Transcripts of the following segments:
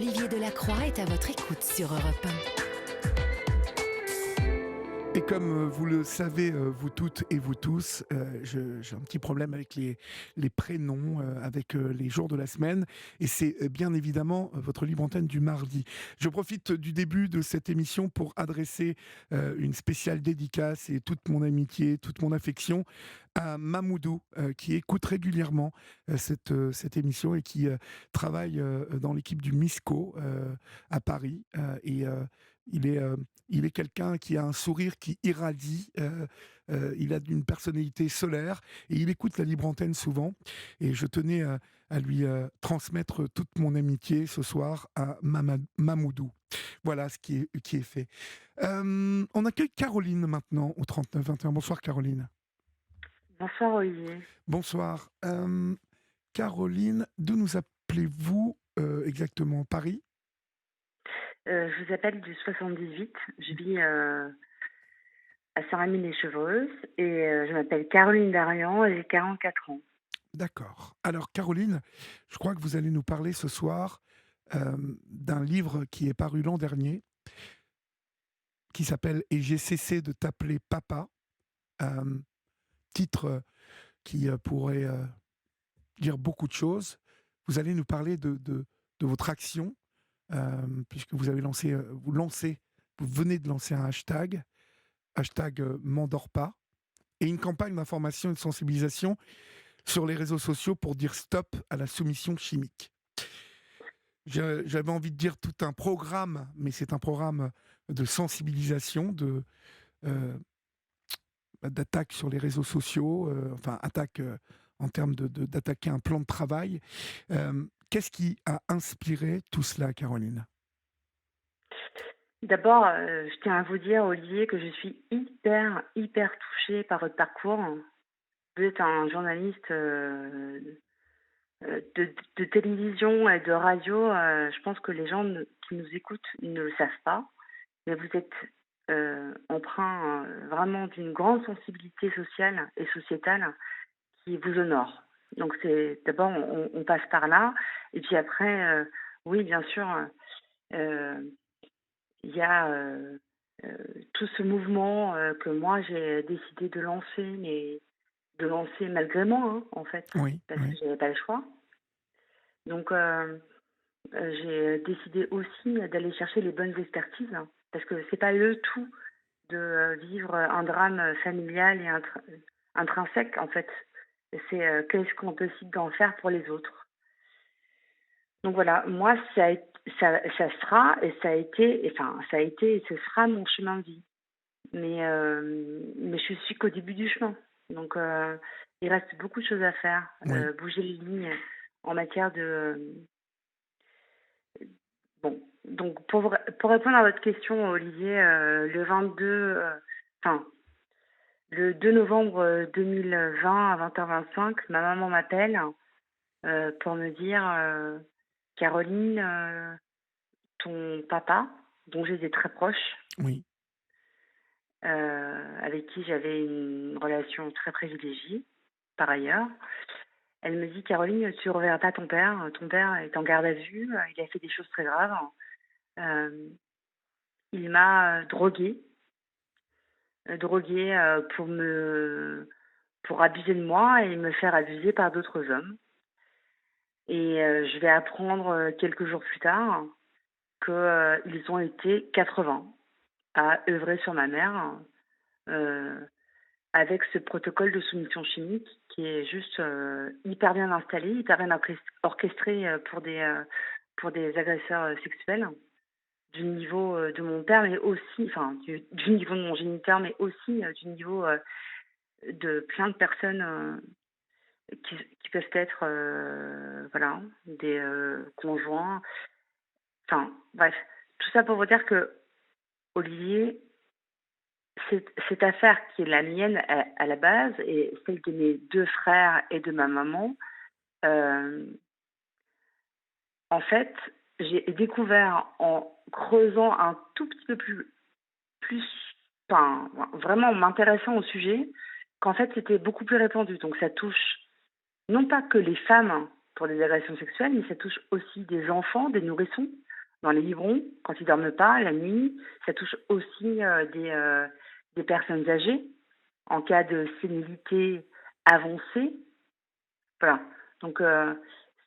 Olivier Delacroix est à votre écoute sur Europe 1. Et comme vous le savez, vous toutes et vous tous, j'ai un petit problème avec les prénoms, avec les jours de la semaine. Et c'est bien évidemment votre libre antenne du mardi. Je profite du début de cette émission pour adresser une spéciale dédicace et toute mon amitié, toute mon affection à Mamoudou, qui écoute régulièrement cette émission et qui travaille dans l'équipe du MISCO à Paris. Il est, il est quelqu'un qui a un sourire qui irradie, il a une personnalité solaire et il écoute la libre antenne souvent. Et je tenais à lui transmettre toute mon amitié ce soir à Mamoudou. Voilà ce qui est fait. On accueille Caroline maintenant au 39 21. Bonsoir Caroline. Bonsoir Olivier. Bonsoir. Caroline, d'où nous appelez-vous exactement? Paris? Je vous appelle du 78. Je vis à Saint-Rémy-lès-Chevreuse et je m'appelle Caroline Darian et j'ai 44 ans. D'accord. Alors Caroline, je crois que vous allez nous parler ce soir d'un livre qui est paru l'an dernier, qui s'appelle Et j'ai cessé de t'appeler papa. Euh, Titre qui pourrait dire beaucoup de choses. Vous allez nous parler de votre action, puisque vous avez lancé, vous venez de lancer un hashtag m'endors pas, et une campagne d'information et de sensibilisation sur les réseaux sociaux pour dire stop à la soumission chimique. J'avais envie de dire tout un programme, mais c'est un programme de sensibilisation, euh, d'attaque sur les réseaux sociaux, enfin attaque en termes d'attaquer un plan de travail. Qu'est-ce qui a inspiré tout cela, Caroline? D'abord, je tiens à vous dire Olivier que je suis hyper touchée par votre parcours. Vous êtes un journaliste de télévision et de radio. Je pense que les gens qui nous écoutent ne le savent pas, mais vous êtes empreint vraiment d'une grande sensibilité sociale et sociétale qui vous honore. Donc c'est d'abord on passe par là et puis après oui bien sûr il y a tout ce mouvement que moi j'ai décidé de lancer, mais de lancer malgré moi en fait Oui, parce que oui, j'avais pas le choix. Donc j'ai décidé aussi d'aller chercher les bonnes expertises parce que c'est pas le tout de vivre un drame familial et intrinsèque en fait. C'est qu'est-ce qu'on décide d'en faire pour les autres. Donc voilà, moi ça sera et ça a été, enfin ça a été et ce sera mon chemin de vie. Mais je suis qu'au début du chemin. Donc il reste beaucoup de choses à faire. oui. Bouger les lignes en matière de bon. Donc pour répondre à votre question, Olivier, le 22, enfin le 2 novembre 2020 à 20h25, ma maman m'appelle pour me dire Caroline, ton papa, dont j'étais très proche, Oui, avec qui j'avais une relation très privilégiée, par ailleurs, elle me dit Caroline, tu ne reverras pas ton père est en garde à vue, il a fait des choses très graves, euh, il m'a droguée pour abuser de moi et me faire abuser par d'autres hommes. Et je vais apprendre quelques jours plus tard qu'ils ont été 80 à œuvrer sur ma mère euh, avec ce protocole de soumission chimique qui est juste hyper bien installé, hyper bien orchestré pour des agresseurs sexuels du niveau de mon père, mais aussi, enfin, du niveau de mon géniteur, mais aussi du niveau de plein de personnes qui peuvent être, voilà, des conjoints. Enfin, bref, tout ça pour vous dire que Olivier, cette affaire qui est la mienne à la base et celle de mes deux frères et de ma maman, euh, en fait, j'ai découvert en creusant un tout petit peu plus enfin, vraiment en m'intéressant au sujet, qu'en fait c'était beaucoup plus répandu. Donc ça touche non pas que les femmes pour des agressions sexuelles, mais ça touche aussi des enfants, des nourrissons. dans les biberons quand ils dorment pas la nuit. Ça touche aussi des personnes âgées en cas de sénilité avancée. Voilà. Donc,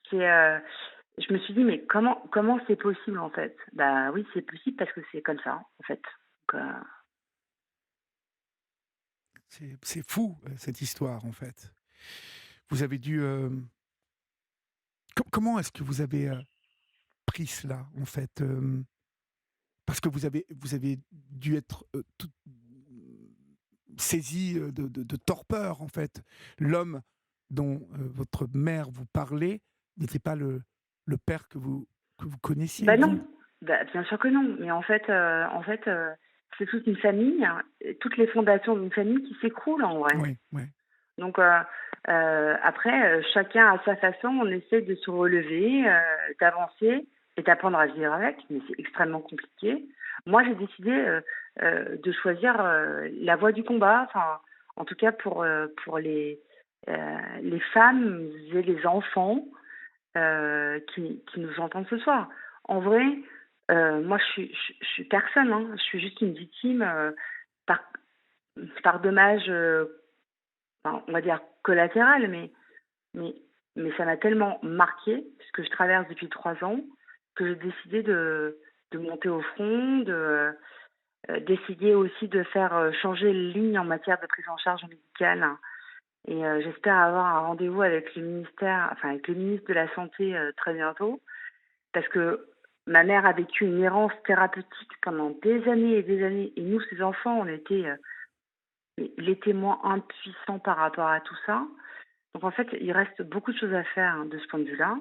c'est, je me suis dit, mais comment c'est possible en fait? Bah oui, c'est possible parce que c'est comme ça en fait. Donc, C'est fou, cette histoire, en fait. Vous avez dû... comment est-ce que vous avez pris cela, en fait parce que vous avez dû être saisi de torpeur, en fait. L'homme dont votre mère vous parlait n'était pas le père que vous connaissiez, bah vous. non, bah, bien sûr que non. Mais c'est toute une famille, hein, et toutes les fondations d'une famille qui s'écroulent en vrai. Oui, oui. Donc après, chacun à sa façon, on essaie de se relever, d'avancer et d'apprendre à vivre avec, mais c'est extrêmement compliqué. Moi, j'ai décidé de choisir la voie du combat, enfin, en tout cas pour les femmes et les enfants qui nous entendent ce soir. En vrai, moi, je suis personne, hein, je suis juste une victime par, par dommage. Enfin, on va dire collatéral, mais, mais ça m'a tellement marqué, ce que je traverse depuis 3 ans, que j'ai décidé de monter au front, d'essayer aussi de faire changer les lignes en matière de prise en charge médicale. Et j'espère avoir un rendez-vous avec le ministère, enfin avec le ministre de la Santé très bientôt, parce que ma mère a vécu une errance thérapeutique pendant des années et des années, et nous, ses enfants, on était les témoins impuissants par rapport à tout ça. Donc en fait, il reste beaucoup de choses à faire hein, de ce point de vue-là.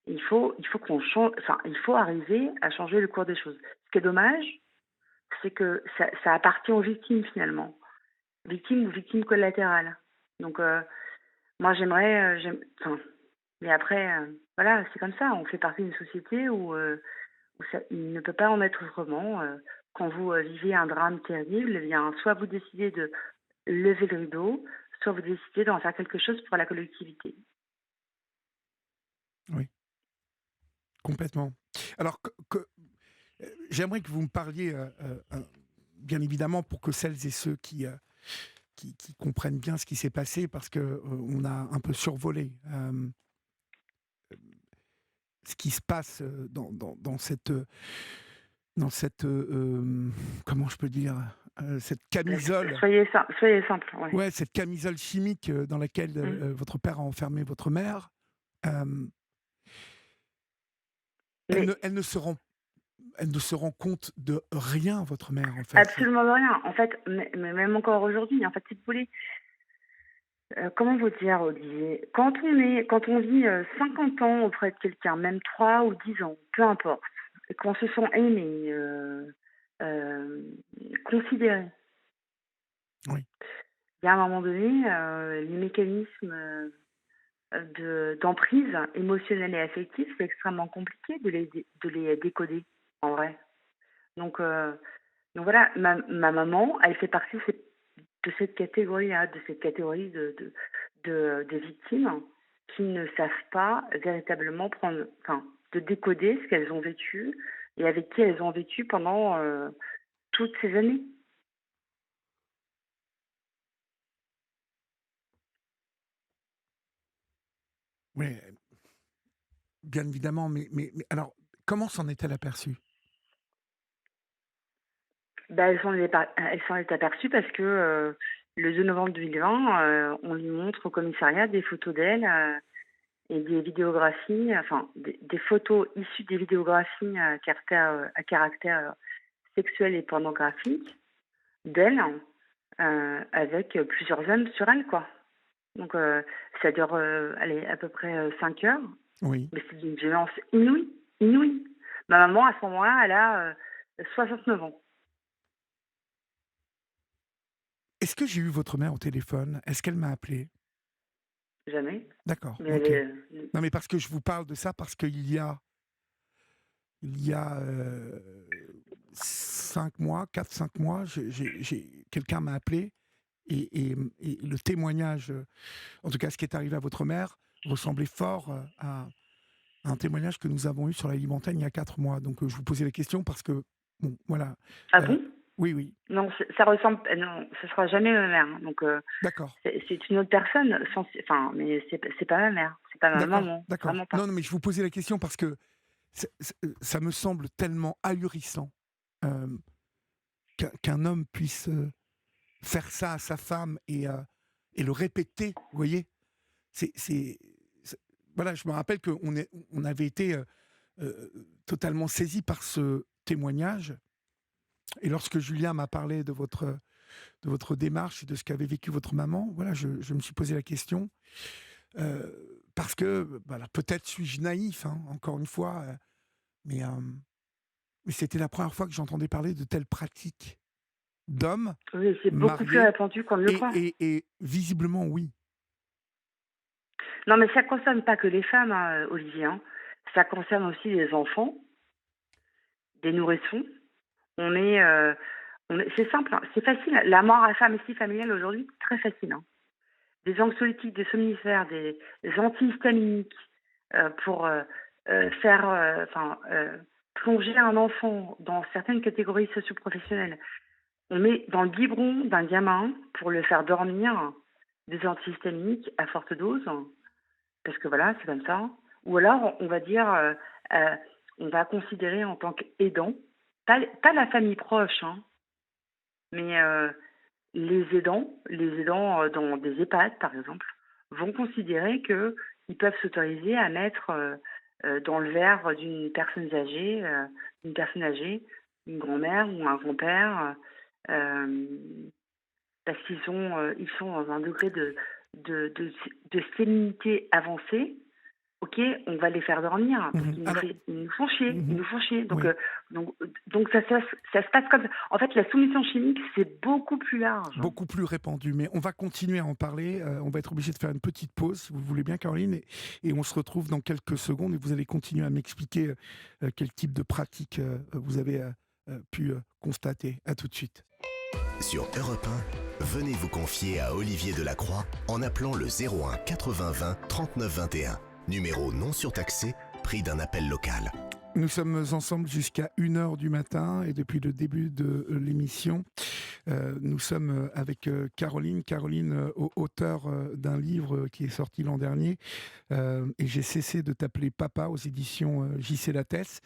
Il faut qu'on change, enfin, il faut arriver à changer le cours des choses. Ce qui est dommage, c'est que ça appartient aux victimes finalement, victimes ou victimes collatérales. Donc moi j'aimerais, enfin, mais après voilà, c'est comme ça. On fait partie d'une société où il ne peut pas en être autrement. Quand vous vivez un drame terrible, eh bien, soit vous décidez de lever le rideau, soit vous décidez d'en faire quelque chose pour la collectivité. Oui, complètement. Alors, j'aimerais que vous me parliez, bien évidemment, pour que celles et ceux qui comprennent bien ce qui s'est passé, parce que on a un peu survolé ce qui se passe dans cette comment je peux dire, cette camisole, Soyez simple, ouais. ouais, cette camisole chimique dans laquelle Mmh. votre père a enfermé votre mère. Euh, elle Mais ne, elle ne se rend, elle ne se rend compte de rien, votre mère, en fait. absolument de rien. En fait, mais même encore aujourd'hui, en fait, si vous voulez, comment vous dire, Olivier? Quand on vit 50 ans auprès de quelqu'un, même 3 ou 10 ans, peu importe, et qu'on se sent aimé, heu, considéré, Oui, il y a un moment donné, les mécanismes, d'emprise émotionnelle et affective, c'est extrêmement compliqué de les décoder, en vrai. Donc donc voilà, ma maman, elle fait partie de cette catégorie-là, de cette catégorie de victimes qui ne savent pas véritablement prendre, enfin, de décoder ce qu'elles ont vécu et avec qui elles ont vécu pendant toutes ces années. oui, bien évidemment, mais alors, comment s'en est-elle aperçue? Bah, elle s'en est aperçue parce que le 2 novembre 2020, on lui montre au commissariat des photos d'elle et des vidéographies, enfin des photos issues des vidéographies à caractère sexuel et pornographique d'elle, avec plusieurs hommes sur elle, quoi. Donc ça dure allez, à peu près 5 heures, Oui. mais c'est d'une violence inouïe, inouïe. Ma maman, à ce moment-là, elle a 69 ans. Est-ce que j'ai eu votre mère au téléphone? Est-ce qu'elle m'a appelé? Jamais. D'accord, Mais elle ok. est, Non, mais parce que je vous parle de ça, parce qu'il y a 5 mois, 4, 5 mois, quelqu'un m'a appelé et le témoignage, en tout cas ce qui est arrivé à votre mère, ressemblait fort un témoignage que nous avons eu sur la Libre Antenne il y a 4 mois. Donc, je vous posais la question parce que, bon, voilà. Ah Euh, bon? oui, oui, Non, ça ressemble. Non, ce sera jamais ma mère, hein. Donc, d'accord, c'est une autre personne. Enfin, mais c'est pas ma mère. C'est pas ma d'accord, maman. d'accord. Vraiment pas. Non, non, mais je vous posais la question parce que ça me semble tellement ahurissant euh, qu'un homme puisse faire ça à sa femme et le répéter, vous voyez. C'est- voilà, je me rappelle on avait été totalement saisi par ce témoignage. Et lorsque Julien m'a parlé de votre démarche et de ce qu'avait vécu votre maman, voilà, je me suis posé la question. Parce que, voilà, peut-être suis-je naïf, hein, encore une fois, mais, mais c'était la première fois que j'entendais parler de telles pratiques d'hommes Oui, c'est beaucoup plus mariés, répandu qu'on ne le croit. et visiblement, oui. Non, mais ça concerne pas que les femmes, hein, Olivier, hein. Ça concerne aussi les enfants, des nourrissons. On est, c'est simple, hein, c'est facile. La mort à femme ici familiale aujourd'hui, très facile, hein. Des anxiolytiques, des somnifères, des antihistaminiques pour faire, plonger un enfant dans certaines catégories socioprofessionnelles. On met dans le biberon d'un gamin pour le faire dormir des antihistaminiques à forte dose, parce que voilà, c'est comme ça. Ou alors, on va dire, euh, on va considérer en tant qu'aidant, pas la famille proche, hein, mais les aidants dans des EHPAD, par exemple, vont considérer qu'ils peuvent s'autoriser à mettre dans le verre d'une personne âgée, une grand-mère ou un grand-père, euh, parce ils sont dans un degré de sénilité avancée. Ok, on va les faire dormir. Donc Mhm. Alors, ils nous font chier, ils mhm, nous font chier. oui. Donc, donc ça se passe comme ça. En fait, la soumission chimique, c'est beaucoup plus large. Beaucoup plus répandu. Mais on va continuer à en parler. On va être obligé de faire une petite pause, si vous voulez bien, Caroline. Et on se retrouve dans quelques secondes et vous allez continuer à m'expliquer quel type de pratique vous avez pu constater. À tout de suite. Sur Europe 1, venez vous confier à Olivier Delacroix en appelant le 01 80 20 39 21. Numéro non surtaxé, prix d'un appel local. Nous sommes ensemble jusqu'à 1h du matin et depuis le début de l'émission, nous sommes avec Caroline. Caroline, auteure d'un livre qui est sorti l'an dernier, et j'ai cessé de t'appeler papa aux éditions JC Lattès.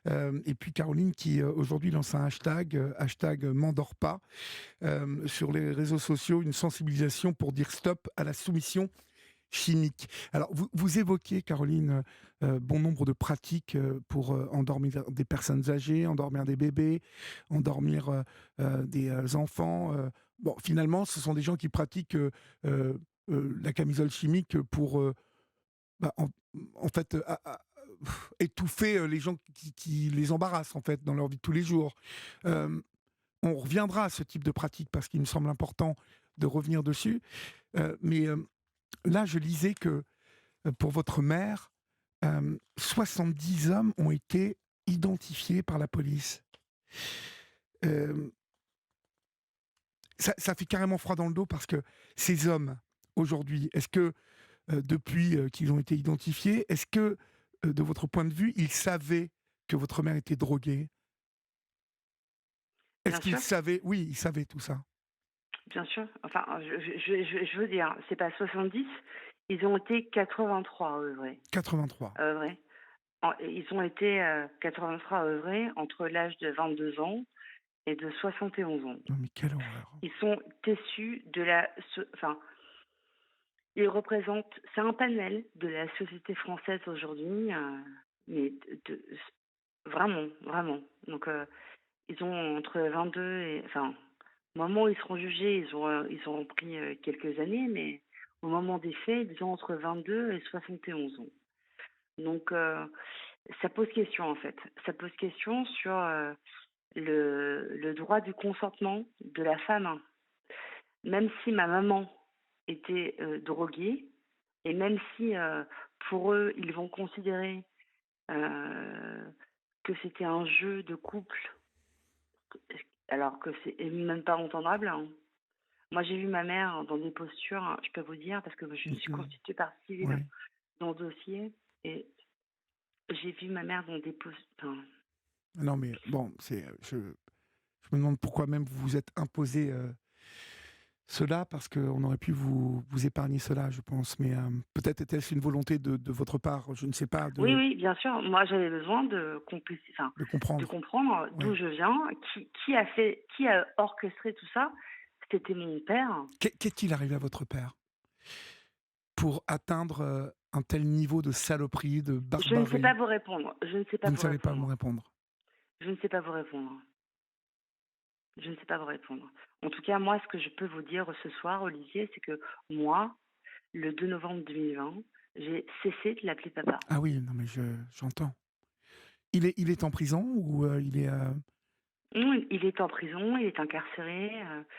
Et puis Caroline qui aujourd'hui lance un hashtag m'endors pas, sur les réseaux sociaux, une sensibilisation pour dire stop à la soumission chimique. Alors, vous évoquez, Caroline, bon nombre de pratiques pour endormir des personnes âgées, endormir des bébés, endormir des enfants. Bon, finalement, ce sont des gens qui pratiquent la camisole chimique pour, bah, en fait, étouffer les gens qui les embarrassent, en fait, dans leur vie de tous les jours. Euh, on reviendra à ce type de pratique parce qu'il me semble important de revenir dessus. Mais là, je lisais que pour votre mère, 70 hommes ont été identifiés par la police. Euh, ça fait carrément froid dans le dos parce que ces hommes, aujourd'hui, est-ce que depuis qu'ils ont été identifiés, est-ce que, de votre point de vue, ils savaient que votre mère était droguée? Est-ce Bien qu'ils sûr, savaient? Oui, ils savaient tout ça. bien sûr. Enfin, je veux dire, c'est pas 70, ils ont été 83 à œuvrer. 83. À œuvrer. Ils ont été 83 à œuvrer entre l'âge de 22 ans et de 71 ans. Non, mais quelle horreur. Ils sont issus de enfin, ils représentent, c'est un panel de la société française aujourd'hui, mais vraiment, vraiment. Donc, ils ont entre 22 et, enfin, au moment où ils seront jugés, ils ont pris quelques années, mais au moment des faits, ils ont entre 22 et 71 ans. Donc, ça pose question en fait. Ça pose question sur le droit du consentement de la femme. Même si ma maman était droguée, et même si pour eux, ils vont considérer que c'était un jeu de couple, alors que c'est même pas entendable, hein. Moi, j'ai vu ma mère dans des postures, hein, je peux vous dire, parce que je me suis Mm, mm. constituée partie civile Ouais. dans le dossier, et j'ai vu ma mère dans des enfin, Non, mais bon, je me demande pourquoi même vous vous êtes imposé cela, parce qu'on aurait pu vous épargner cela, je pense. Mais peut-être était-ce une volonté de votre part, je ne sais pas, oui, oui, bien sûr. Moi, j'avais besoin enfin, de de comprendre. comprendre Ouais. d'où je viens, qui a orchestré tout ça. C'était mon père. Qu'est-il arrivé à votre père pour atteindre un tel niveau de saloperie, de Je ne sais pas barbarie? vous répondre. Je ne sais pas Vous ne vous savez pas me répondre. répondre. Je ne sais pas vous répondre. Je ne sais pas vous répondre. En tout cas, moi, ce que je peux vous dire ce soir, Olivier, c'est que moi, le 2 novembre 2020, j'ai cessé de l'appeler papa. Ah oui, non mais j'entends. Il est en prison ou il est... Non, il est en prison, il est incarcéré,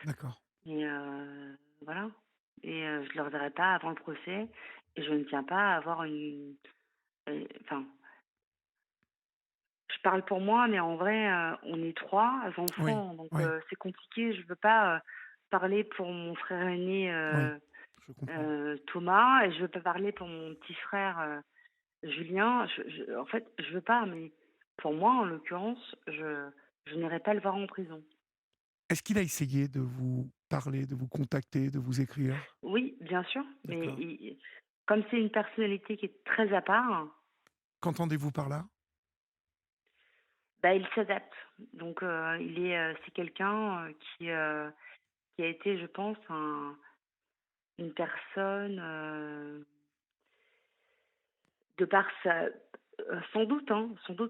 D'accord. et voilà. Et je ne le reverrai pas avant le procès. Et je ne tiens pas à avoir une... Enfin, je parle pour moi, mais en vrai, on est 3 Oui, enfants, donc oui, c'est compliqué. Je ne veux pas parler pour mon frère aîné oui, je comprends. Thomas, et je ne veux pas parler pour mon petit frère Julien. En fait, je veux pas, mais pour moi, en l'occurrence, je n'irai pas le voir en prison. Est-ce qu'il a essayé de vous parler, de vous contacter, de vous écrire? Oui, bien sûr, mais D'accord. comme c'est une personnalité qui est très à part, Qu'entendez-vous par là? bah, il s'adapte. Donc, c'est quelqu'un qui a été, je pense, une personne, de par sans doute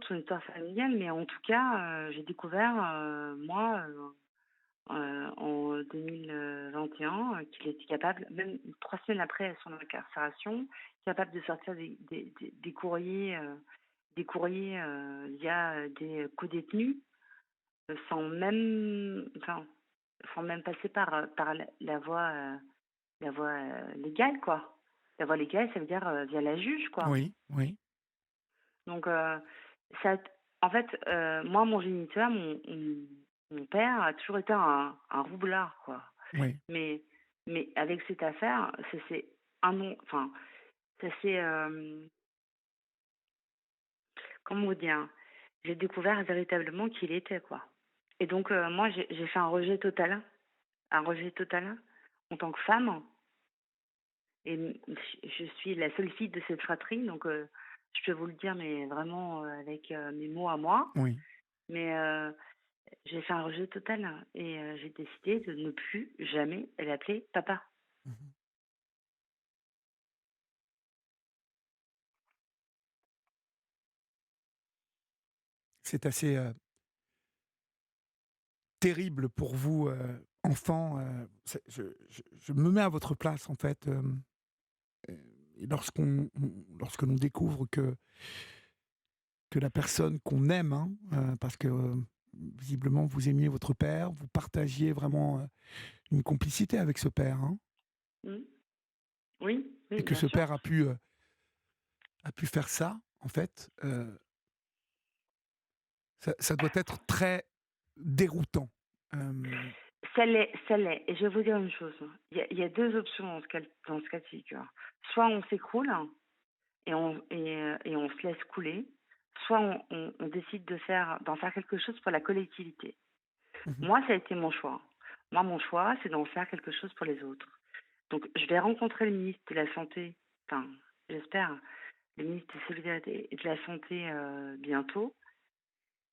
son histoire familiale, mais en tout cas, j'ai découvert, moi, en 2021, qu'il était capable, même 3 semaines après son incarcération, capable de sortir des courriers, via des codétenus, sans même passer par la voie légale, quoi. La voie légale, ça veut dire via la juge, quoi. Oui, oui, Donc, ça, en fait, moi, mon géniteur, mon père a toujours été un roublard, quoi. oui. Mais, mais avec cette affaire, c'est un nom, enfin, ça c'est, comment vous dire, j'ai découvert véritablement qui il était, quoi. Et donc, moi, j'ai fait un rejet total en tant que femme. Et je suis la seule fille de cette fratrie, donc je peux vous le dire, mais vraiment avec mes mots à moi. Oui. Mais j'ai fait un rejet total et j'ai décidé de ne plus jamais l'appeler papa. Mmh. C'est assez, terrible pour vous, enfant, c'est je me mets à votre place, en fait, et lorsque l'on découvre que la personne qu'on aime, hein, parce que, visiblement vous aimiez votre père, vous partagiez vraiment, une complicité avec ce père, hein, Mm. Oui, et oui, que bien ce sûr. père a pu faire ça, en fait, ça doit être très déroutant. Hem, Ça l'est, ça l'est. Et je vais vous dire une chose. Il y a deux options dans ce cas de figure. Soit on s'écroule et on se laisse couler, soit on décide d'en faire quelque chose pour la collectivité. mmh Moi, ça a été mon choix. Moi, mon choix, c'est d'en faire quelque chose pour les autres. Donc, je vais rencontrer le ministre de la Santé, enfin, j'espère, le ministre de la Solidarité et de la Santé bientôt.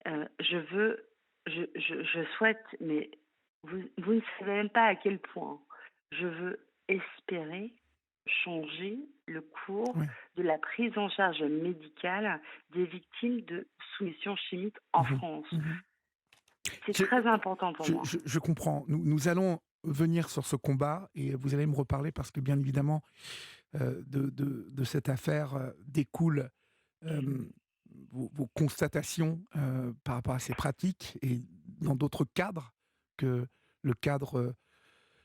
Je veux, je souhaite, mais vous ne savez même pas à quel point, je veux espérer changer le cours Oui. de la prise en charge médicale des victimes de soumission chimique en Mmh France. mh. C'est très important pour moi. Je comprends. Nous allons venir sur ce combat et vous allez me reparler parce que bien évidemment, de cette affaire, découlent, hem, vos constatations, par rapport à ces pratiques et dans d'autres cadres que le cadre,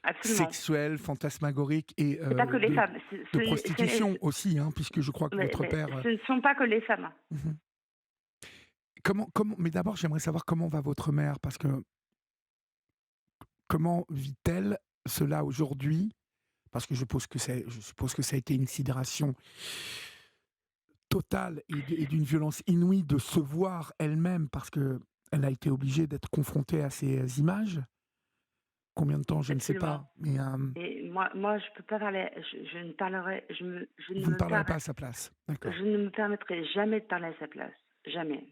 Absolument. sexuel, fantasmagorique et C'est pas que les femmes. de prostitution aussi, hein, puisque je crois que votre Mais père, ce ne sont pas que les femmes. mmh comment mais d'abord j'aimerais savoir comment va votre mère? Parce que comment vit-elle cela aujourd'hui? Parce que je suppose que ça a été une sidération totale et d'une violence inouïe de se voir elle-même parce que elle a été obligée d'être confrontée à ces images. Combien de temps, je ne sais Absolument. pas, mais Et moi, je peux pas parler, je ne parlerai, je ne vous ne me parlerez pas permets, à sa place. D'accord. je ne me permettrai jamais de parler à sa place. Jamais.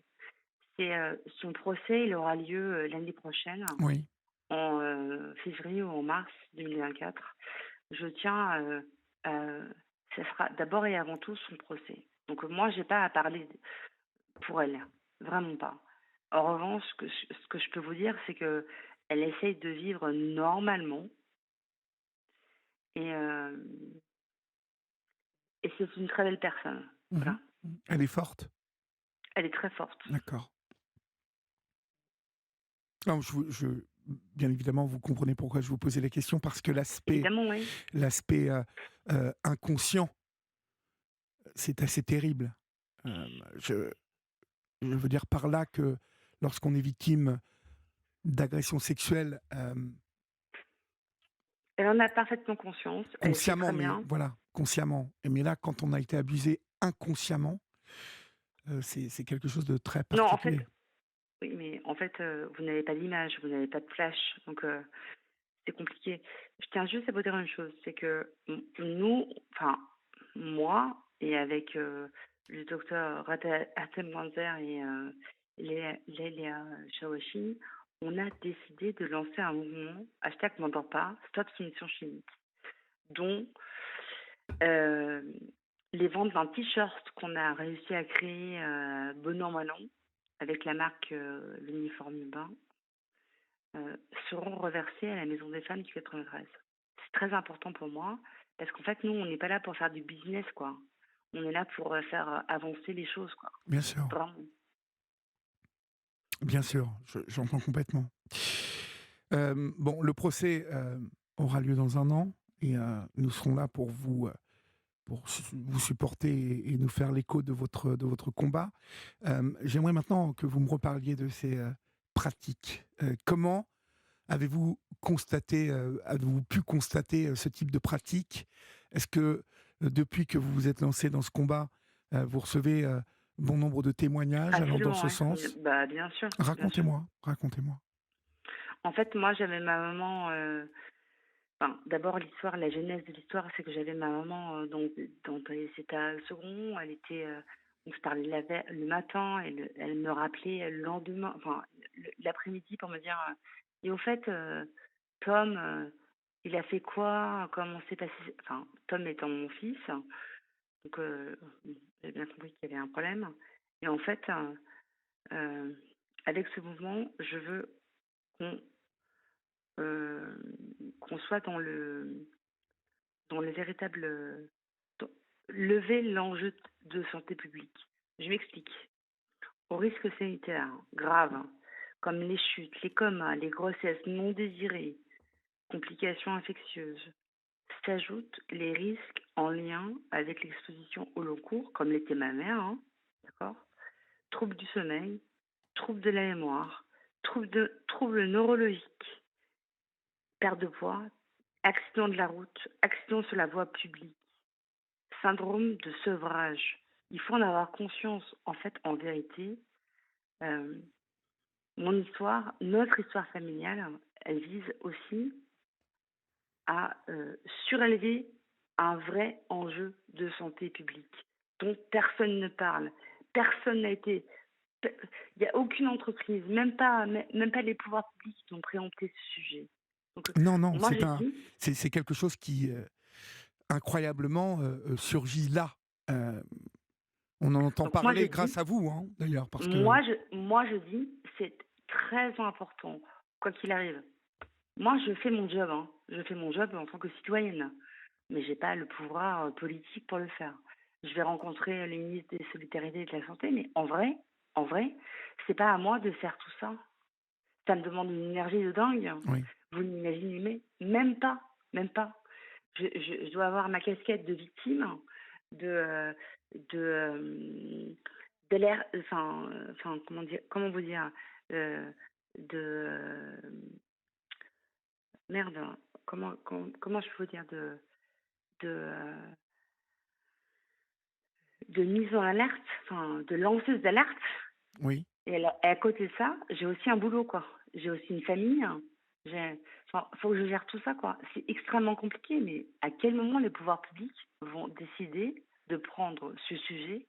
Son procès, il aura lieu l'année prochaine, Oui, en février ou en mars 2024. Je tiens, ça sera d'abord et avant tout son procès. Donc moi, j'ai pas à parler pour elle, vraiment pas. En revanche, ce que je peux vous dire, c'est que elle essaye de vivre normalement et, euh, et c'est une très belle personne. mmh. Voilà. Elle est forte? Elle est très forte. D'accord. Non, bien évidemment, vous comprenez pourquoi je vous posais la question, parce que Évidemment, oui. l'aspect, inconscient, c'est assez terrible. Je veux dire par là que lorsqu'on est victime d'agressions sexuelles, Elle en a parfaitement conscience. Elle sait consciemment, très mais bien. voilà, consciemment. Mais là, quand on a été abusé inconsciemment, c'est quelque chose de très Non, en fait, particulier. oui, mais en fait, vous n'avez pas d'image, vous n'avez pas de flash, donc c'est compliqué. Je tiens juste à vous dire une chose, c'est que nous, enfin, moi, et avec le docteur Hatem Manzer et Lélia Chawashi, on a décidé de lancer un mouvement, hashtag m'endors pas, stop soumission chimique, dont euh, les ventes d'un t-shirt qu'on a réussi à créer bon an mal an, avec la marque l'uniforme bain, euh, seront reversées à la Maison des Femmes du 93. C'est très important pour moi parce qu'en fait, nous, on n'est pas là pour faire du business, quoi. On est là pour faire avancer les choses, quoi. Bien sûr, Vraiment. bien sûr, j'entends complètement. Bon, le procès aura lieu dans un an et nous serons là pour vous supporter et nous faire l'écho de votre combat. J'aimerais maintenant que vous me reparliez de ces pratiques. Comment avez-vous pu constater ce type de pratique? Est-ce que depuis que vous vous êtes lancé dans ce combat, vous recevez bon nombre de témoignages allant dans Absolument, ce ouais. sens? Bah, bien sûr, bien sûr. Racontez-moi, racontez-moi. En fait, moi, j'avais ma maman. Enfin, d'abord, l'histoire, la genèse de l'histoire, c'est que j'avais ma maman c'était à second. Elle était. On se parlait le matin, elle me rappelait le lendemain, enfin, l'après-midi pour me dire et au fait, Tom, il a fait quoi? Comment s'est passé? Enfin, Tom étant mon fils, donc j'ai bien compris qu'il y avait un problème. Et en fait, euh, avec ce mouvement, je veux qu'on euh, qu'on soit dans le véritable dans- lever l'enjeu de santé publique. Je m'explique. Aux risques sanitaires graves, comme les chutes, les comas, les grossesses non désirées, complications infectieuses, s'ajoutent les risques en lien avec l'exposition au long cours, comme l'était ma mère, hein, d'accord? Troubles du sommeil, troubles de la mémoire, troubles neurologiques, perte de poids, accident de la route, accident sur la voie publique, syndrome de sevrage. Il faut en avoir conscience. En fait, en vérité, euh, mon histoire, notre histoire familiale, elle vise aussi à surélever un vrai enjeu de santé publique dont personne ne parle. Personne n'a été. Il n'y a aucune entreprise, même pas les pouvoirs publics qui ont préempté ce sujet. Donc, Non, non, moi, je dis, c'est quelque chose qui incroyablement surgit là. Euh, on en entend donc moi, je parler dis, grâce à vous, hein, d'ailleurs, parce que moi, je dis, c'est très important, quoi qu'il arrive. Moi, je fais mon job, hein. Je fais mon job en tant que citoyenne, mais j'ai pas le pouvoir politique pour le faire. Je vais rencontrer le ministre des Solidarités et de la Santé, mais en vrai, c'est pas à moi de faire tout ça. Ça me demande une énergie de dingue. oui. Vous n'imaginez même pas. Je dois avoir ma casquette de victime, de, de, de l'air, comment vous dire, euh, de, merde, comment je peux vous dire, de, de mise en alerte, enfin, de lanceuse d'alerte. Oui. Et à côté de ça, j'ai aussi un boulot, quoi. J'ai aussi une famille. Enfin, faut que je gère tout ça, quoi. C'est extrêmement compliqué, mais à quel moment les pouvoirs publics vont décider de prendre ce sujet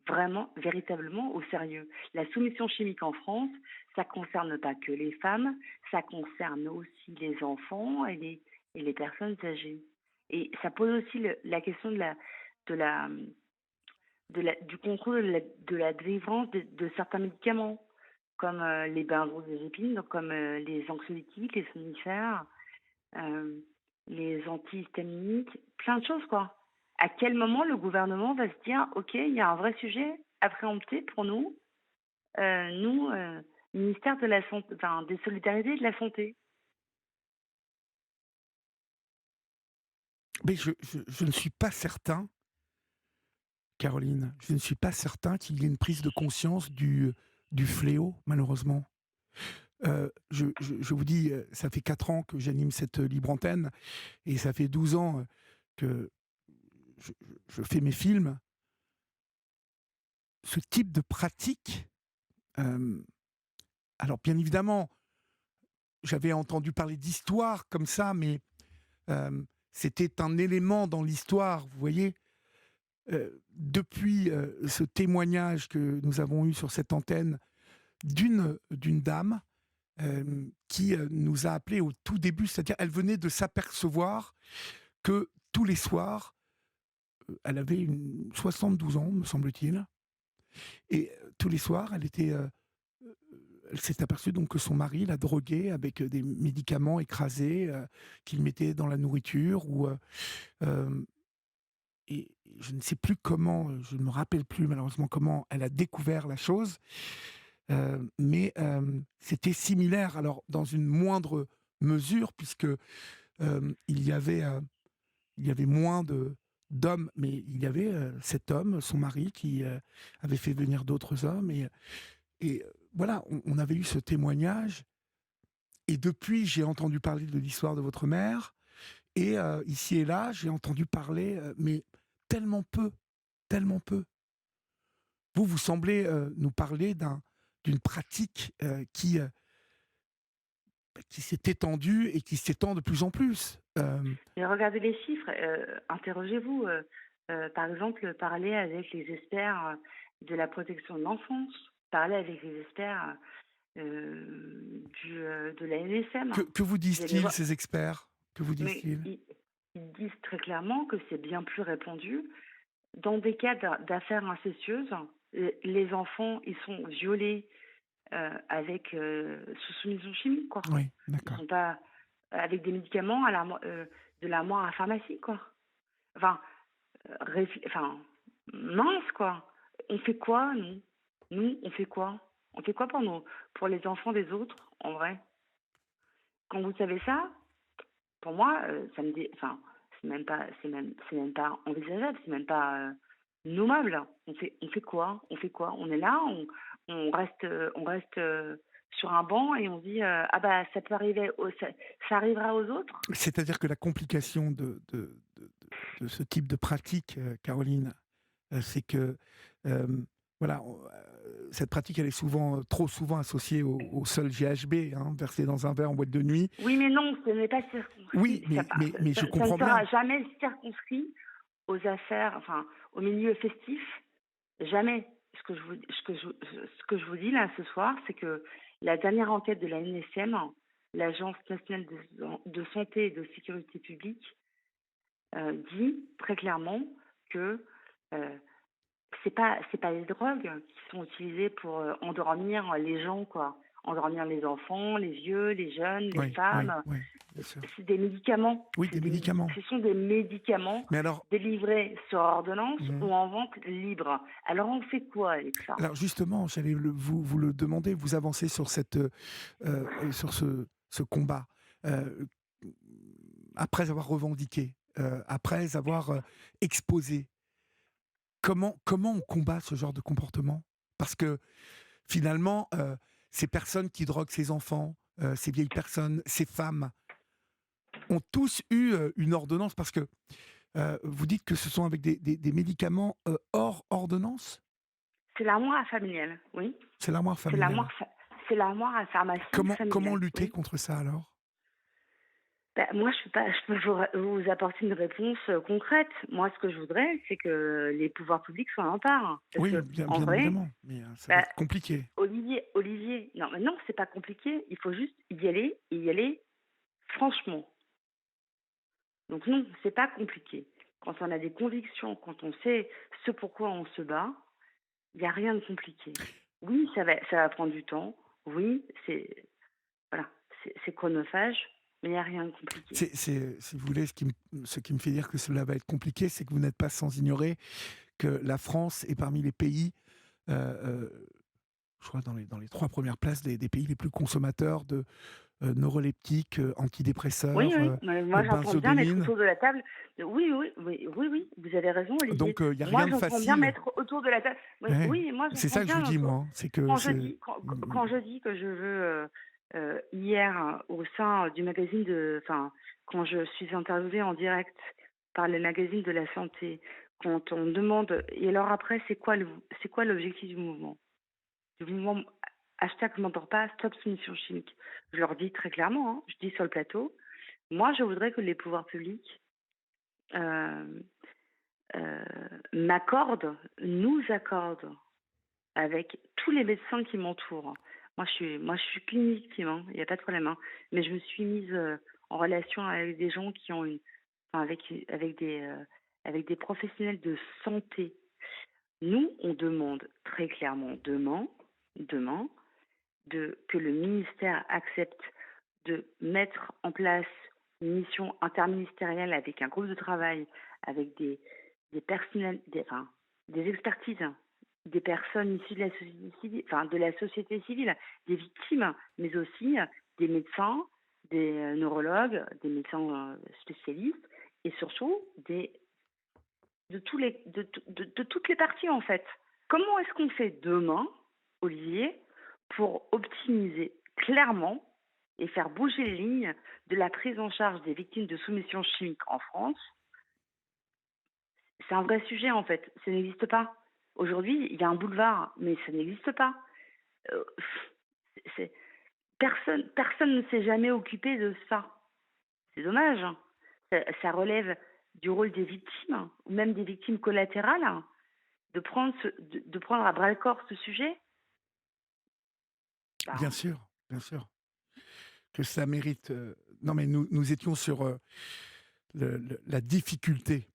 vraiment, véritablement au sérieux? La soumission chimique en France, ça concerne pas que les femmes, ça concerne aussi les enfants et les personnes âgées. Et ça pose aussi la question de la, du contrôle de la délivrance de certains médicaments, comme les benzodiazépines, donc comme les anxiolytiques, les somnifères, euh, les antihistaminiques, plein de choses, quoi. À quel moment le gouvernement va se dire, OK, il y a un vrai sujet à préempter pour nous, ministère de la Santé, enfin, des Solidarités et de la Santé. Mais je ne suis pas certain, Caroline, je ne suis pas certain qu'il y ait une prise de conscience du fléau, malheureusement. Je vous dis, ça fait 4 ans que j'anime cette libre antenne, et ça fait 12 ans que je, je fais mes films. Ce type de pratique, alors bien évidemment, j'avais entendu parler d'histoire comme ça, mais c'était un élément dans l'histoire, vous voyez. Depuis ce témoignage que nous avons eu sur cette antenne d'une dame qui nous a appelé au tout début, c'est-à-dire elle venait de s'apercevoir que tous les soirs, elle avait 72 ans, me semble-t-il, et tous les soirs, elle s'est aperçue donc que son mari la droguait avec des médicaments écrasés qu'il mettait dans la nourriture et je ne sais plus comment, je ne me rappelle plus malheureusement comment elle a découvert la chose, mais c'était similaire, alors dans une moindre mesure, puisque il y avait moins d'hommes, mais il y avait cet homme, son mari, qui avait fait venir d'autres hommes, et voilà, on avait eu ce témoignage, et depuis j'ai entendu parler de l'histoire de votre mère, et ici et là j'ai entendu parler, mais tellement peu, tellement peu. Vous semblez nous parler d'une pratique qui s'est étendue et qui s'étend de plus en plus. Et regardez les chiffres, interrogez-vous. Par exemple, parlez avec les experts de la protection de l'enfance, parlez avec les experts de la NSM. Que vous Vous allez disent-ils, voir. ces experts? Que vous Mais disent-ils? ils disent très clairement que c'est bien plus répandu. Dans des cas d'affaires incestueuses, les enfants, ils sont violés sous soumission chimique, quoi. Oui, Ils d'accord. sont pas avec des médicaments de la mort à la pharmacie, quoi. Enfin, enfin, mince, quoi. On fait quoi, nous? Nous, on fait quoi? On fait quoi pour les enfants des autres, en vrai? Quand vous savez ça, pour moi, ça me dit, enfin, c'est même pas envisageable, c'est même pas nommable. On fait quoi? On fait quoi? On est là, on reste sur un banc et on dit ah bah ça peut arriver, ça arrivera aux autres. C'est-à-dire que la complication de ce type de pratique, Caroline, c'est que voilà, cette pratique, elle est souvent, trop souvent associée au seul GHB, hein, versé dans un verre en boîte de nuit. Oui, mais non, ce n'est pas circonscrit. Oui, mais je Ça comprends ne sera bien. jamais circonscrit aux affaires, enfin, au milieu festif. Jamais. Ce que je vous dis là ce soir, c'est que la dernière enquête de la NSM, l'Agence nationale de santé et de sécurité publique, dit très clairement que c'est pas les drogues qui sont utilisées pour endormir les gens, quoi. Endormir les enfants, les vieux, les jeunes, les Oui, oui, femmes. oui, bien sûr. C'est des médicaments. Oui, des médicaments. Ce sont des médicaments Mais alors, délivrés sur ordonnance mhm. ou en vente libre. Alors on fait quoi avec ça? Alors justement, j'allais vous le demander, vous avancez sur sur ce combat euh, après avoir revendiqué, après avoir exposé. Comment on combat ce genre de comportement? Parce que finalement, ces personnes qui droguent ces enfants, ces vieilles personnes, ces femmes, ont tous eu une ordonnance, parce que Vous dites que ce sont avec des médicaments hors ordonnance? C'est l'armoire familiale, oui. C'est l'armoire C'est familiale. c'est l'armoire à pharmacie Comment familiale, lutter oui. contre ça alors? Bah, moi, je peux vous apporter une réponse concrète. Moi, ce que je voudrais, c'est que les pouvoirs publics s'en emparent. Parce Oui, que, en bien vrai, évidemment, mais ça va bah, être compliqué. Olivier, non, mais non, c'est pas compliqué. Il faut juste y aller et y aller franchement. Donc non, c'est pas compliqué. Quand on a des convictions, quand on sait ce pourquoi on se bat, il n'y a rien de compliqué. Oui, ça va prendre du temps. Oui, voilà, c'est chronophage, mais il n'y a rien de compliqué. Si vous voulez, ce qui me fait dire que cela va être compliqué, c'est que vous n'êtes pas sans ignorer que la France est parmi les pays, euh, euh, je crois dans les 3 premières places des pays les plus consommateurs de neuroleptiques, Oui, antidépresseurs, oui, mais moi j'entends bien mettre benzodéines. autour de la table. Oui, vous avez raison, Olivier. Donc, il y a Moi rien de j'entends bien facile. mettre autour de la table. Oui, Ouais. oui, moi C'est j'entends ça que je vous bien. dis, moi, hein, c'est que Quand je dis que je veux, hier, au sein du magazine enfin, quand je suis interviewée en direct par le magazine de la santé, quand on me demande, et alors après, c'est quoi l'objectif du mouvement? Du mouvement hashtag je m'endors pas, stop soumission chimique. Je leur dis très clairement, hein, je dis sur le plateau, moi je voudrais que les pouvoirs publics euh, euh, nous accordent avec tous les médecins qui m'entourent. Moi, je suis qu'une victime, hein, il n'y a pas de problème. Hein, mais je me suis mise en relation avec des gens qui ont enfin, avec des professionnels de santé. Nous, on demande très clairement demain, que le ministère accepte de mettre en place une mission interministérielle avec un groupe de travail, avec des personnels, des expertises, des personnes issues de la société civile, des victimes, mais aussi des médecins, des neurologues, des médecins spécialistes, et surtout de toutes les parties en fait. Comment est-ce qu'on fait demain, Olivier, pour optimiser clairement et faire bouger les lignes de la prise en charge des victimes de soumission chimique en France? C'est un vrai sujet en fait, ça n'existe pas. Aujourd'hui, il y a un boulevard, mais ça n'existe pas. Euh, c'est- personne ne s'est jamais occupé de ça. C'est dommage, hein. Ça relève du rôle des victimes, ou même des victimes collatérales, hein, de prendre à bras le corps ce sujet. bien Bah, sûr, bien sûr, que ça mérite. Non, mais nous étions sur la difficulté.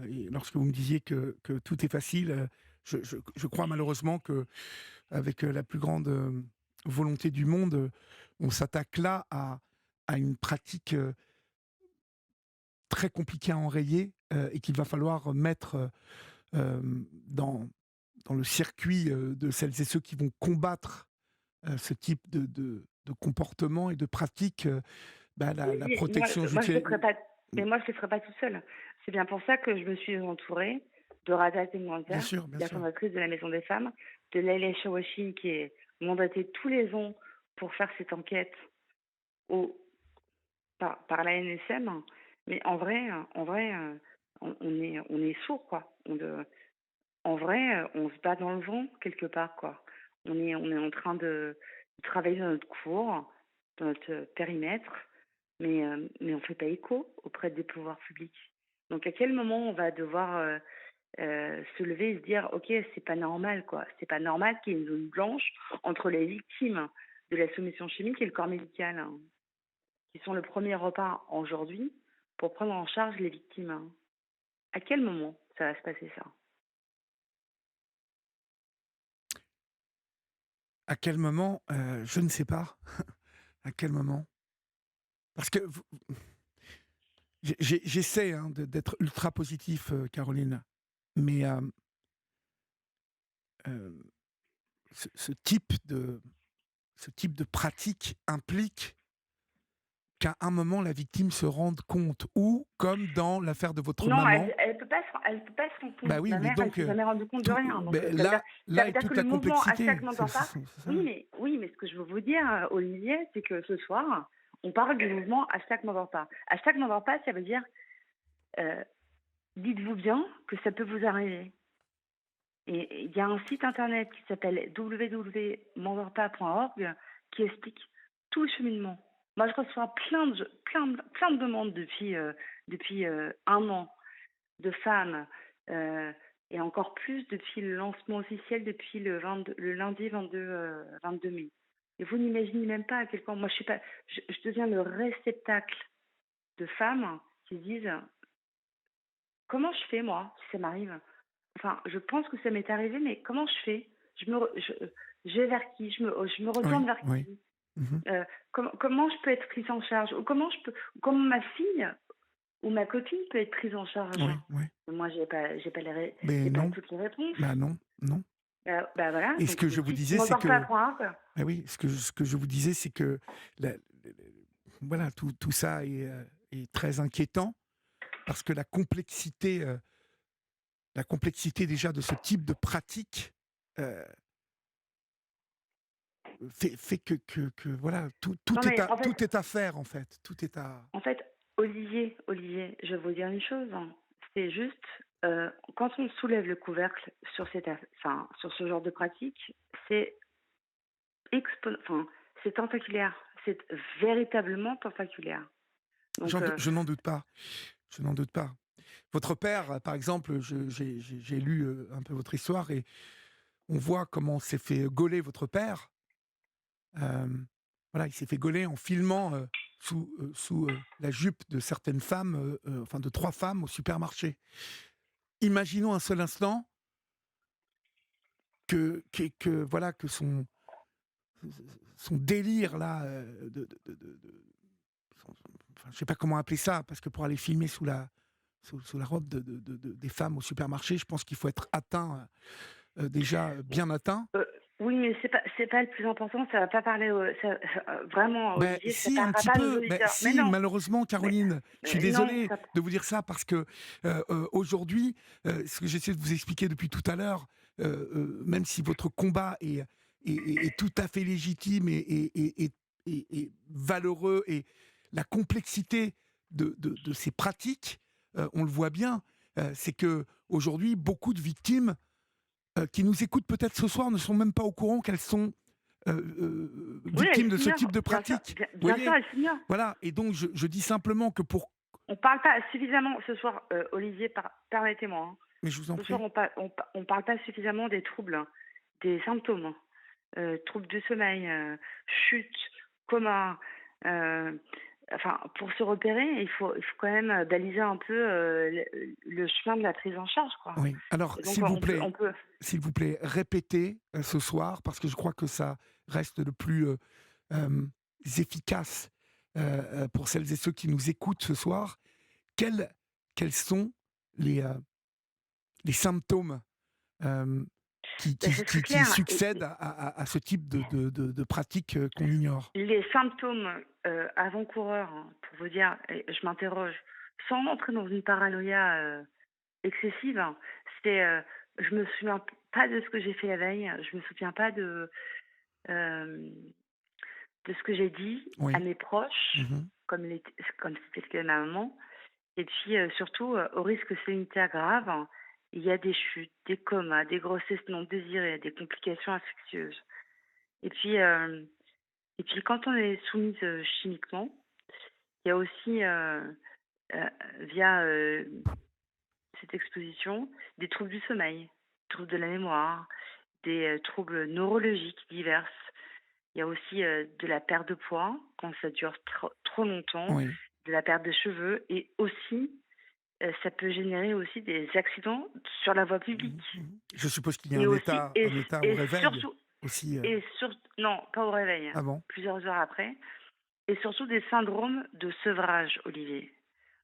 Et lorsque vous me disiez que tout est facile, je crois malheureusement que avec la plus grande volonté du monde, on s'attaque là à une pratique très compliquée à enrayer et qu'il va falloir mettre euh, dans, dans le circuit de celles et ceux qui vont combattre ce type de comportement et de pratique, la oui, protection moi je le judiciaire. ferai pas, mais moi je le ferai pas tout seul. C'est bien pour ça que je me suis entourée de Radha Bien Témointer, sûr, bien la sûr. fondatrice de la Maison des Femmes, de Leila Chawashin qui est mandatée tous les ans pour faire cette enquête au, par la NSM. Mais en vrai, on est sourd quoi. En vrai, on se bat dans le vent quelque part quoi. On est en train de travailler dans notre cours, dans notre périmètre, mais on ne fait pas écho auprès des pouvoirs publics. Donc à quel moment on va devoir se lever et se dire ok, c'est pas normal quoi, c'est pas normal qu'il y ait une zone blanche entre les victimes de la soumission chimique et le corps médical, hein, qui sont le premier repas aujourd'hui pour prendre en charge les victimes, hein. À quel moment ça va se passer ça? À quel moment je ne sais pas. À quel moment? Parce que j'essaie hein, d'être ultra positif, Caroline, mais euh, ce, ce type de, ce type de pratique implique qu'à un moment la victime se rende compte, ou comme dans l'affaire de votre Non, maman. elle peut pas se rendre Bah compte. oui, Ma mais mère, elle donc s'est jamais rendue compte de rien. Donc ben ça là veut est dire que toute le la mouvement complexité. hashtag n'entend pas. C'est ça. Oui, mais ce que je veux vous dire, Olivier, c'est que ce soir, on parle du mouvement hashtag m'endors pas. Hashtag m'endors pas, ça veut dire dites-vous bien que ça peut vous arriver. Et il y a un site internet qui s'appelle www.menvorpas.org qui explique tout le cheminement. Moi, je reçois plein de demandes depuis un an de femmes et encore plus depuis le lancement officiel depuis le lundi 22 mai. Et vous n'imaginez même pas à quel point moi je deviens le réceptacle de femmes qui disent comment je fais moi si ça m'arrive. Enfin, je pense que ça m'est arrivé, mais comment je fais je vais vers qui je me Oui, retourne vers oui. qui Mhm. comment je peux être prise en charge ou comment ma fille ou ma copine peut être prise en charge. Oui, oui. Moi, j'ai pas Mais non, toutes les réponses. bah non, non. Bah voilà. Et ce Donc que le je vous site disais, c'est que, mentorpas.org. ah oui, ce que je vous disais, c'est que, voilà, tout ça est très inquiétant parce que la complexité déjà de ce type de pratique euh, fait que voilà, Non mais tout est à faire en fait, tout est à. en fait, Olivier, je vais vous dire une chose. C'est juste quand on soulève le couvercle sur sur ce genre de pratique, c'est c'est tentaculaire. C'est véritablement tentaculaire. Donc Je n'en doute pas, je n'en doute pas. Votre père, par exemple, j'ai lu un peu votre histoire et on voit comment s'est fait gauler votre père. Voilà, il s'est fait gauler en filmant sous la jupe de certaines femmes, enfin de 3 femmes au supermarché. Imaginons un seul instant voilà, que son délire là, enfin, je sais pas comment appeler ça, parce que pour aller filmer sous la robe des femmes au supermarché, je pense qu'il faut être atteint, déjà bien atteint. oui, mais c'est pas le plus important. Ça va pas parler vraiment, Ben Olivier. Ça si, un parlera petit pas à nos peu. Ben auditeurs. Mais si, non, malheureusement, mais, Caroline, je suis non, désolé de vous dire ça parce que aujourd'hui, ce que j'essaie de vous expliquer depuis tout à l'heure, même si votre combat est tout à fait légitime et valeureux, et la complexité de ces pratiques, on le voit bien, c'est que aujourd'hui, beaucoup de victimes qui nous écoutent peut-être ce soir ne sont même pas au courant qu'elles sont oui, victimes elles de ce s'ignorent. type de Bien sûr, pratique. Vous bien sûr, voyez. elles s'ignorent. Voilà, et donc je dis simplement que pour. On parle pas suffisamment ce soir, Olivier. Permettez-moi. Hein. Mais je vous en Ce soir, prie. on parle pas suffisamment des troubles, hein, des symptômes, troubles du sommeil, chute, coma. Enfin, pour se repérer, il faut quand même baliser un peu le chemin de la prise en charge, quoi. Oui. Alors, Et donc, on peut. s'il vous plaît, répétez ce soir, parce que je crois que ça reste le plus efficace pour celles et ceux qui nous écoutent ce soir. Quels sont les, euh, les symptômes euh, Ben, ce serait clair. succèdent à ce type de pratique qu'on ignore. Les symptômes avant-coureurs, hein, pour vous dire, et je m'interroge, sans entrer dans une paranoïa excessive, hein, je me souviens pas de ce que j'ai fait la veille, je me souviens pas euh, de ce que j'ai dit Oui. à mes proches, Mhm. comme c'était le cas de ma maman. Et puis surtout, au risque sanitaire grave, hein, il y a des chutes, des comas, des grossesses non désirées, des complications infectieuses. Et puis, quand on est soumise chimiquement, il y a aussi, via cette exposition, des troubles du sommeil, troubles de la mémoire, des troubles neurologiques divers. Il y a aussi de la perte de poids quand ça dure trop longtemps, Oui. de la perte de cheveux, et aussi, ça peut générer aussi des accidents sur la voie publique. Je suppose qu'il y a Et un aussi, état au et réveil surtout, aussi non, pas au réveil, avant. plusieurs heures après, et surtout des syndromes de sevrage, Olivier.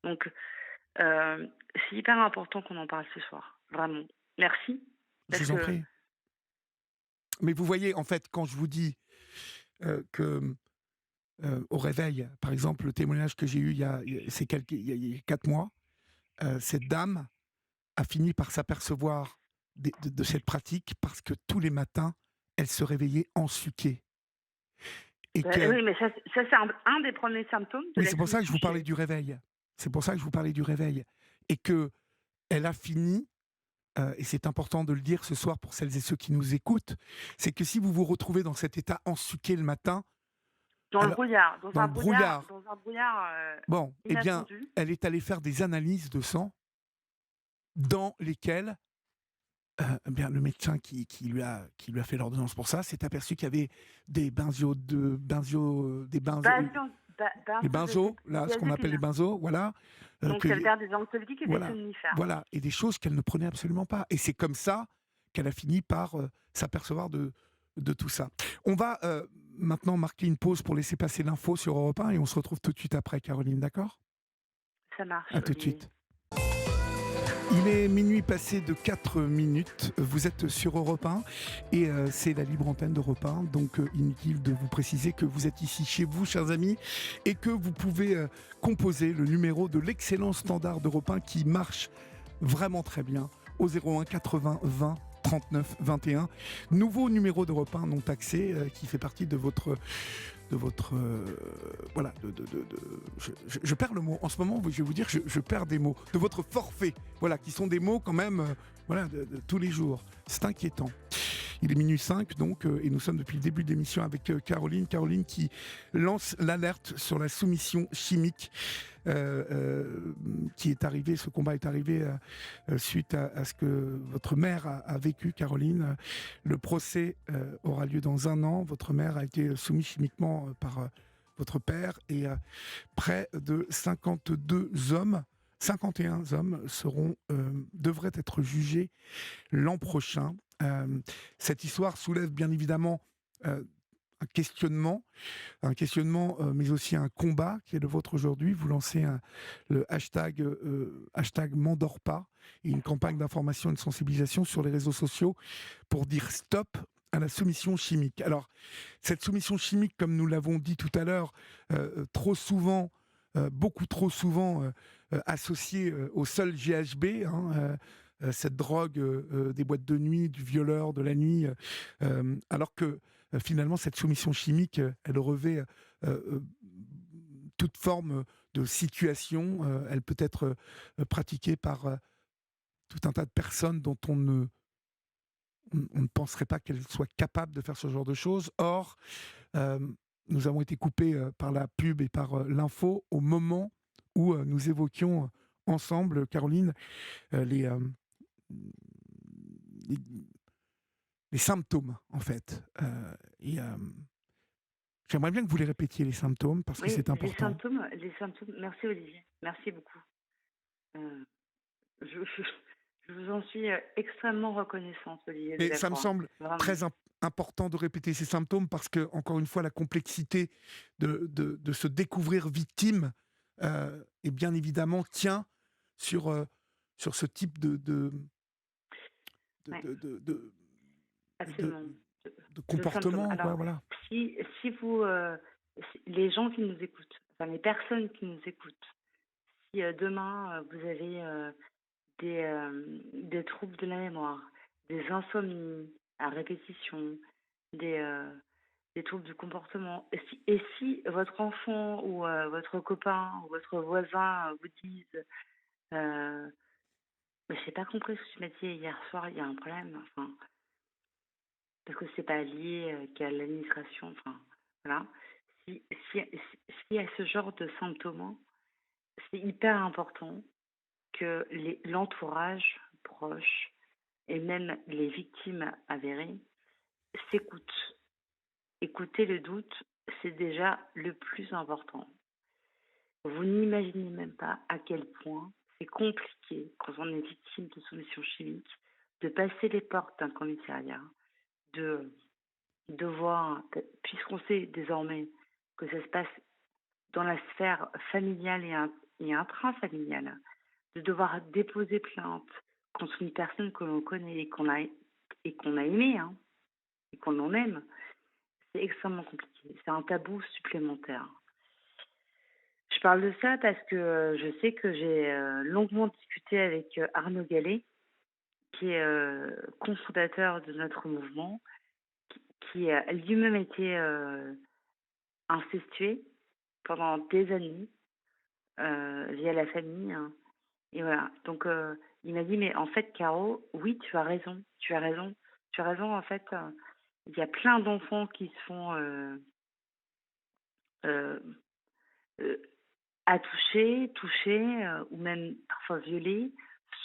Donc, c'est hyper important qu'on en parle ce soir, vraiment. Merci. Je vous en prie. Mais vous voyez, en fait, quand je vous dis que au réveil, par exemple, le témoignage que j'ai eu il y a 4 mois, cette dame a fini par s'apercevoir de cette pratique parce que tous les matins, elle se réveillait ensuquée. Et Oui, mais ça c'est un des premiers symptômes de oui, la c'est pour ça que je vous chronique. parlais du réveil. C'est pour ça que je vous parlais du réveil. Et que elle a fini, et c'est important de le dire ce soir pour celles et ceux qui nous écoutent, c'est que si vous vous retrouvez dans cet état ensuqué le matin, Dans le alors, brouillard, dans le brouillard, dans un brouillard bon, eh bien, inattendu. elle est allée faire des analyses de sang dans lesquelles eh bien, le médecin qui lui a fait l'ordonnance pour ça s'est aperçu qu'il y avait des les benzos, là, ce qu'on appelle les benzos, voilà. Donc, ça veut dire des anxiolytiques et des Voilà, somnifères. voilà, et des choses qu'elle ne prenait absolument pas. Et c'est comme ça qu'elle a fini par s'apercevoir de tout ça. On va maintenant marquer une pause pour laisser passer l'info sur Europe 1 et on se retrouve tout de suite après, Caroline, d'accord? Ça marche. À tout de Olivier. suite. Il est minuit passé de 4 minutes, vous êtes sur Europe 1 et c'est la libre antenne d'Europe 1, donc inutile de vous préciser que vous êtes ici chez vous, chers amis, et que vous pouvez composer le numéro de l'excellent standard d'Europe 1 qui marche vraiment très bien au 01 80 20 39 21. Nouveau numéro d'Europe 1 non taxé qui fait partie de votre voilà, je perds le mot. En ce moment, je vais vous dire, je perds des mots. De votre forfait, voilà, qui sont des mots quand même, voilà, de tous les jours. C'est inquiétant. Il est minuit 5, donc, et nous sommes depuis le début de l'émission avec Caroline. Caroline qui lance l'alerte sur la soumission chimique qui est arrivée. Ce combat est arrivé suite à ce que votre mère a vécu, Caroline. Le procès aura lieu dans 1 an. Votre mère a été soumise chimiquement par votre père et près de 51 hommes devraient être jugés l'an prochain. Cette histoire soulève bien évidemment un questionnement, mais aussi un combat qui est le vôtre aujourd'hui. Vous lancez le hashtag M'endors pas et une campagne d'information et de sensibilisation sur les réseaux sociaux pour dire stop à la soumission chimique. Alors, cette soumission chimique, comme nous l'avons dit tout à l'heure, trop souvent, beaucoup trop souvent associée au seul GHB, cette drogue des boîtes de nuit, du violeur, de la nuit, alors que finalement cette soumission chimique, elle revêt toute forme de situation, elle peut être pratiquée par tout un tas de personnes dont on ne penserait pas qu'elles soient capables de faire ce genre de choses. Or, nous avons été coupés par la pub et par l'info au moment où nous évoquions ensemble, Caroline, les symptômes, en fait. J'aimerais bien que vous les répétiez, les symptômes, parce que c'est important. Les symptômes, merci Olivier, merci beaucoup. Je vous en suis extrêmement reconnaissante, Olivier. Et ça me semble très important de répéter ces symptômes parce que, encore une fois, la complexité de se découvrir victime, et bien évidemment, tient sur ce type de comportement. Alors, voilà. si vous, les gens qui nous écoutent, enfin les personnes qui nous écoutent, si demain vous avez des troubles de la mémoire, des insomnies à répétition, des troubles du comportement, et si votre enfant ou votre copain ou votre voisin vous disent mais j'ai pas compris ce que tu m'as dit hier soir, il y a un problème, enfin, parce que c'est pas lié qu'à l'administration, enfin, voilà. S'il y a ce genre de symptômes, c'est hyper important que l'entourage proche et même les victimes avérées s'écoutent. Écouter le doute, c'est déjà le plus important. Vous n'imaginez même pas à quel point c'est compliqué, quand on est victime de soumission chimique, de passer les portes d'un commissariat, de voir, puisqu'on sait désormais que ça se passe dans la sphère familiale et intrafamiliale, de devoir déposer plainte contre une personne que l'on connaît et qu'on a aimé, et qu'on en aime, c'est extrêmement compliqué. C'est un tabou supplémentaire. Je parle de ça parce que je sais que j'ai longuement discuté avec Arnaud Gallet, qui est cofondateur de notre mouvement, qui a lui-même été incestué pendant des années via la famille. Et voilà. Donc, Il m'a dit: «Mais en fait, Caro, oui, tu as raison, tu as raison, tu as raison. En fait, il y a plein d'enfants qui se font, heu heu, toucher, ou même parfois violer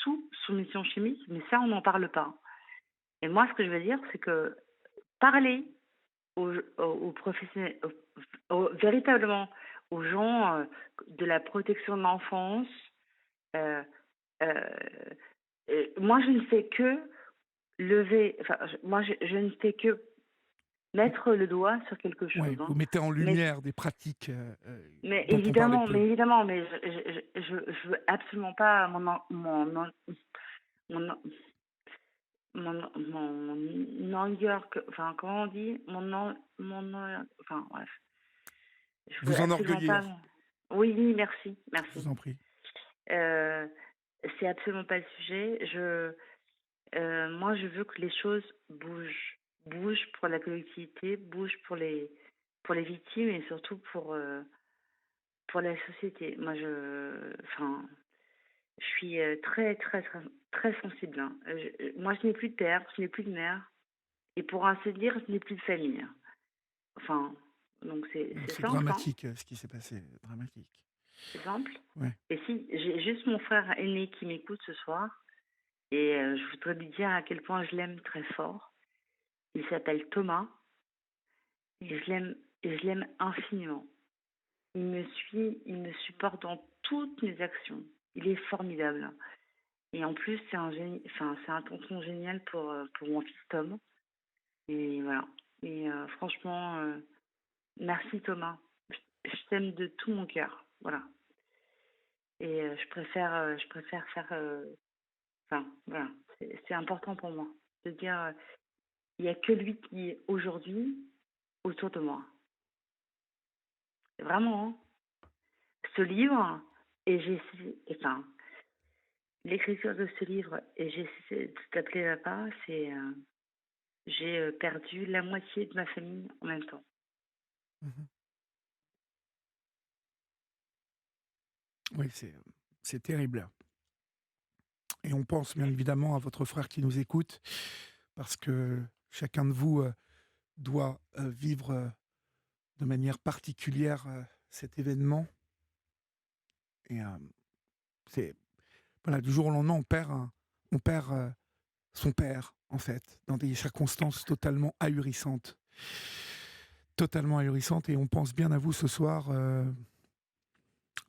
sous soumission chimique, mais ça, on n'en parle pas». Et moi, ce que je veux dire, c'est que parler aux professionnels, véritablement aux gens, de la protection de l'enfance, heu heu moi, je ne fais que je ne fais que mettre le doigt sur quelque Ouais, chose, hein. vous mettez en Mais lumière des pratiques mais dont on parlait évidemment, peu. mais je veux absolument pas mon en mon anger enfin, comment on dit? Enfin bref, je veux Vous absolument pas. enorgueillir, Oui, oui, merci, je merci. vous en prie. Heu, c'est absolument pas le sujet. Moi, je veux que les choses bougent. Bougent pour la collectivité, bougent pour les victimes et surtout pour la société. Moi, je suis, très, très, très, très sensible, hein. Moi, je n'ai plus de père, je n'ai plus de mère et pour ainsi dire, je n'ai plus de famille. Enfin, donc c'est C'est simple, hein, dramatique ce qui s'est passé, dramatique. c'est simple. Ouais. Et si, j'ai juste mon frère aîné qui m'écoute ce soir et je voudrais lui dire à quel point je l'aime très fort. Il s'appelle Thomas et je l'aime infiniment. Il me supporte dans toutes mes actions. Il est formidable. Et en plus, c'est un tonton génial pour mon fils Tom. Et voilà. Et franchement, merci Thomas. Je t'aime de tout mon cœur. Voilà. Et je préfère faire. Enfin, voilà. C'est important pour moi de dire, il n'y a que lui qui est aujourd'hui autour de moi. Vraiment, hein. Ce livre, et j'ai enfin, l'écriture de ce livre, et j'ai cessé de t'appeler papa, c'est j'ai perdu la moitié de ma famille en même temps. Mhm. Oui, c'est terrible. Et on pense bien évidemment à votre frère qui nous écoute, parce que chacun de vous doit vivre de manière particulière cet événement. Et c'est voilà, du jour au lendemain, on perd son père, en fait, dans des circonstances totalement ahurissantes. Et on pense bien à vous ce soir,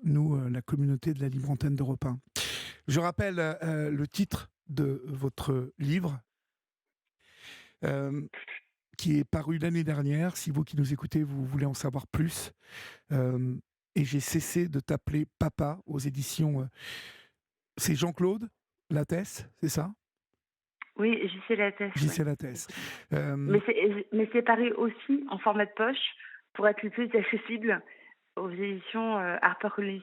nous, la communauté de la Libre Antenne d'Europe 1. Je rappelle le titre de votre livre, euh, qui est paru l'année dernière. Si vous qui nous écoutez, vous voulez en savoir plus, euh, et j'ai cessé de t'appeler papa aux éditions. C'est Jean-Claude Lattès, c'est ça? Oui, JC Lattès, oui. JC Lattès. Euh, Mais c'est paru aussi en format de poche pour être le plus accessible aux éditions HarperCollins.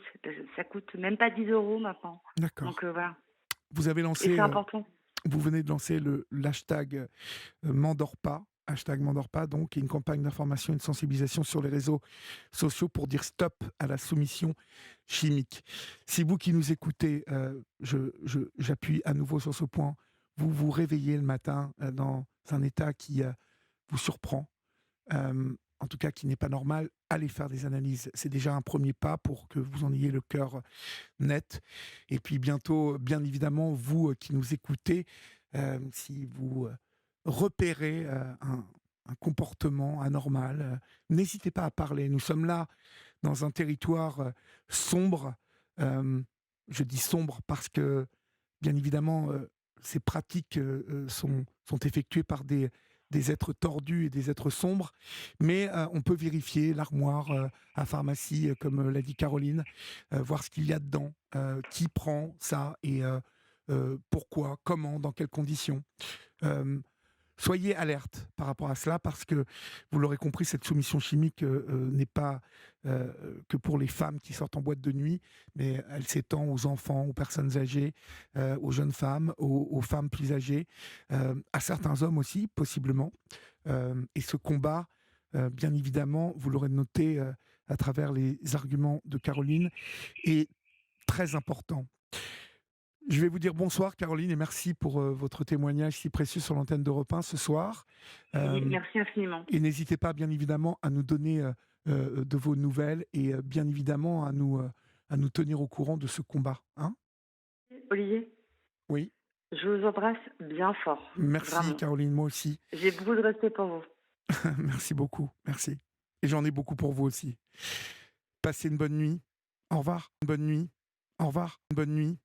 Ça coûte même pas 10 € maintenant. D'accord. Donc voilà. Vous avez Et lancé, c'est important. vous venez de lancer l'hashtag M'endors pas. Hashtag M'endors pas, donc, qui est une campagne d'information et de sensibilisation sur les réseaux sociaux pour dire stop à la soumission chimique. Si vous qui nous écoutez, j'appuie à nouveau sur ce point, vous vous réveillez le matin dans un état qui vous surprend, en tout cas qui n'est pas normal, allez faire des analyses. C'est déjà un premier pas pour que vous en ayez le cœur net. Et puis bientôt, bien évidemment, vous qui nous écoutez, si vous repérez un comportement anormal, n'hésitez pas à parler. Nous sommes là dans un territoire sombre. Euh, je dis sombre parce que, bien évidemment, ces pratiques sont effectuées par des êtres tordus et des êtres sombres, mais on peut vérifier l'armoire à pharmacie, comme l'a dit Caroline, voir ce qu'il y a dedans, qui prend ça et pourquoi, comment, dans quelles conditions. Euh, Soyez alerte par rapport à cela, parce que, vous l'aurez compris, cette soumission chimique n'est pas que pour les femmes qui sortent en boîte de nuit, mais elle s'étend aux enfants, aux personnes âgées, aux jeunes femmes, aux femmes plus âgées, à certains hommes aussi, possiblement. Et ce combat, bien évidemment, vous l'aurez noté à travers les arguments de Caroline, est très important. Je vais vous dire bonsoir, Caroline, et merci pour votre témoignage si précieux sur l'antenne d'Europe 1 ce soir. Oui, Euh, merci infiniment. et n'hésitez pas, bien évidemment, à nous donner de vos nouvelles et bien évidemment à nous tenir au courant de ce combat. Hein. Olivier, Oui, je vous embrasse bien fort. merci, Vraiment. Caroline, moi aussi. J'ai beaucoup de respect pour vous. Merci beaucoup, merci. Et j'en ai beaucoup pour vous aussi. Passez une bonne nuit. Au revoir. Bonne nuit. Au revoir. Bonne nuit.